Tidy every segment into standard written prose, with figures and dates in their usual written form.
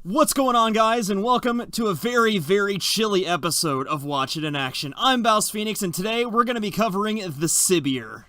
What's going on, guys, and welcome to a very, very chilly episode of Watch It in Action. I'm BouseFeenux, and today we're going to be covering the Sibear.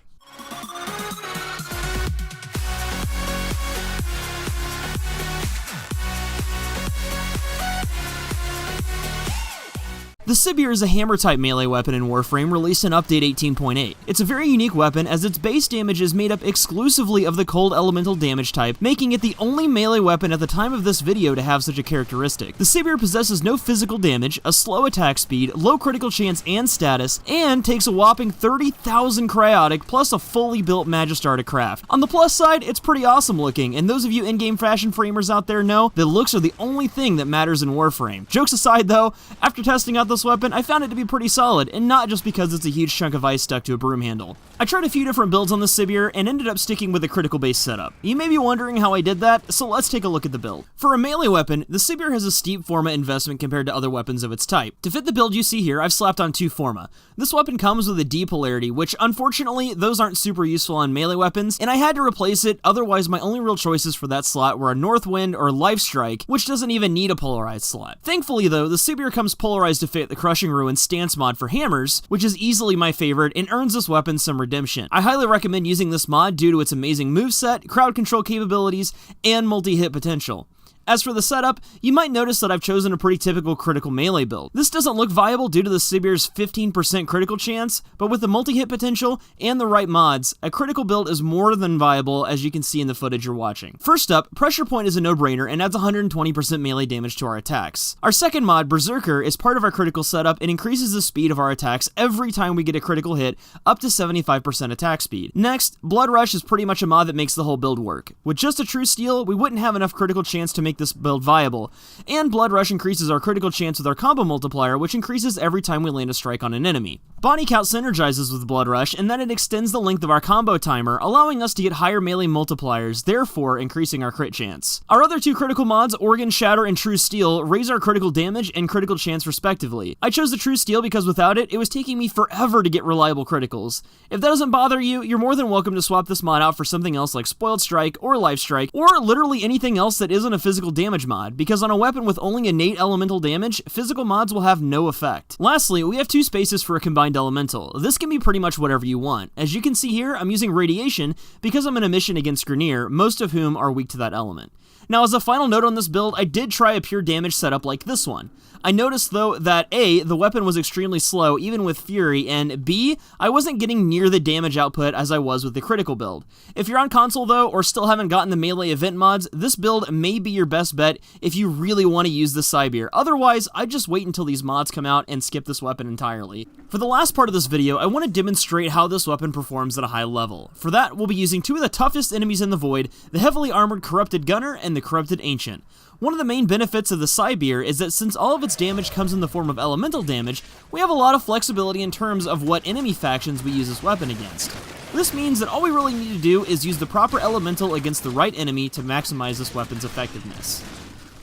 The Sibear is a hammer-type melee weapon in Warframe released in Update 18.8. It's a very unique weapon as its base damage is made up exclusively of the cold elemental damage type, making it the only melee weapon at the time of this video to have such a characteristic. The Sibear possesses no physical damage, a slow attack speed, low critical chance and status, and takes a whopping 30,000 cryotic plus a fully built magistar to craft. On the plus side, it's pretty awesome looking, and those of you in-game fashion framers out there know that looks are the only thing that matters in Warframe. Jokes aside though, after testing out this weapon, I found it to be pretty solid, and not just because it's a huge chunk of ice stuck to a broom handle. I tried a few different builds on the Sibear and ended up sticking with a critical base setup. You may be wondering how I did that, so let's take a look at the build. For a melee weapon, the Sibear has a steep forma investment compared to other weapons of its type. To fit the build you see here, I've slapped on 2 forma. This weapon comes with a D polarity, which unfortunately, those aren't super useful on melee weapons, and I had to replace it, otherwise my only real choices for that slot were a North Wind or Life Strike, which doesn't even need a polarized slot. Thankfully though, the Sibear comes polarized to fit the Crushing Ruin stance mod for hammers, which is easily my favorite and earns this weapon some redemption. I highly recommend using this mod due to its amazing moveset, crowd control capabilities, and multi-hit potential. As for the setup, you might notice that I've chosen a pretty typical critical melee build. This doesn't look viable due to the Sibear's 15% critical chance, but with the multi-hit potential and the right mods, a critical build is more than viable, as you can see in the footage you're watching. First up, Pressure Point is a no-brainer and adds 120% melee damage to our attacks. Our second mod, Berserker, is part of our critical setup and increases the speed of our attacks every time we get a critical hit, up to 75% attack speed. Next, Blood Rush is pretty much a mod that makes the whole build work. With just a True Steel, we wouldn't have enough critical chance to make this build viable, and Blood Rush increases our critical chance with our combo multiplier, which increases every time we land a strike on an enemy. Body Count synergizes with Blood Rush in that it extends the length of our combo timer, allowing us to get higher melee multipliers, therefore increasing our crit chance. Our other 2 critical mods, Organ Shatter and True Steel, raise our critical damage and critical chance respectively. I chose the True Steel because without it, it was taking me forever to get reliable criticals. If that doesn't bother you, you're more than welcome to swap this mod out for something else like Spoiled Strike or Life Strike, or literally anything else that isn't a physical damage mod, because on a weapon with only innate elemental damage, physical mods will have no effect. Lastly, we have 2 spaces for a combined elemental. This can be pretty much whatever you want. As you can see here, I'm using Radiation because I'm in a mission against Grineer, most of whom are weak to that element. Now, as a final note on this build, I did try a pure damage setup like this one. I noticed though that A, the weapon was extremely slow even with Fury, and B, I wasn't getting near the damage output as I was with the critical build. If you're on console though, or still haven't gotten the melee event mods, this build may be your best bet if you really want to use the Sibear. Otherwise, I'd just wait until these mods come out and skip this weapon entirely. For the last part of this video, I want to demonstrate how this weapon performs at a high level. For that, we'll be using 2 of the toughest enemies in the Void, the heavily armored Corrupted Gunner and the Corrupted Ancient. One of the main benefits of the Sibear is that since all of its damage comes in the form of elemental damage, we have a lot of flexibility in terms of what enemy factions we use this weapon against. This means that all we really need to do is use the proper elemental against the right enemy to maximize this weapon's effectiveness.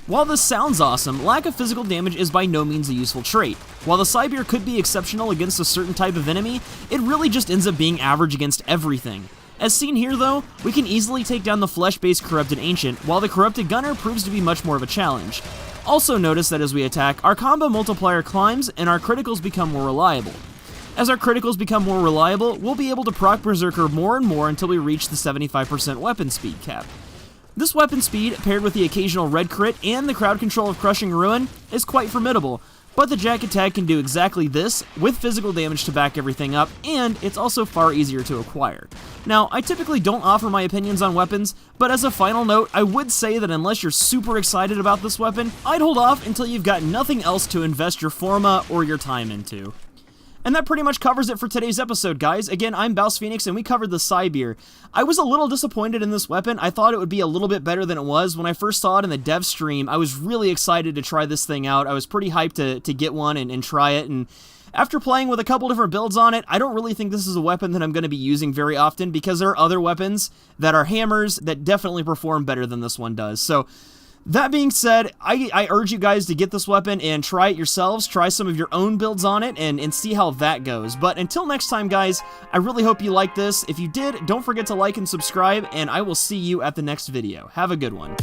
While this sounds awesome, lack of physical damage is by no means a useful trait. While the Sibear could be exceptional against a certain type of enemy, it really just ends up being average against everything. As seen here though, we can easily take down the flesh-based Corrupted Ancient, while the Corrupted Gunner proves to be much more of a challenge. Also notice that as we attack, our combo multiplier climbs and our criticals become more reliable. As our criticals become more reliable, we'll be able to proc Berserker more and more until we reach the 75% weapon speed cap. This weapon speed, paired with the occasional red crit and the crowd control of Crushing Ruin, is quite formidable. But the Jacket Tag can do exactly this, with physical damage to back everything up, and it's also far easier to acquire. Now, I typically don't offer my opinions on weapons, but as a final note, I would say that unless you're super excited about this weapon, I'd hold off until you've got nothing else to invest your forma or your time into. And that pretty much covers it for today's episode, guys. Again, I'm BouseFeenux, and we covered the Sibear. I was a little disappointed in this weapon. I thought it would be a little bit better than it was. When I first saw it in the dev stream, I was really excited to try this thing out. I was pretty hyped to get one and try it, and after playing with a couple different builds on it, I don't really think this is a weapon that I'm going to be using very often, because there are other weapons that are hammers that definitely perform better than this one does. So, that being said, I urge you guys to get this weapon and try it yourselves, try some of your own builds on it, and see how that goes. But until next time, guys, I really hope you liked this. If you did, don't forget to like and subscribe, and I will see you at the next video. Have a good one.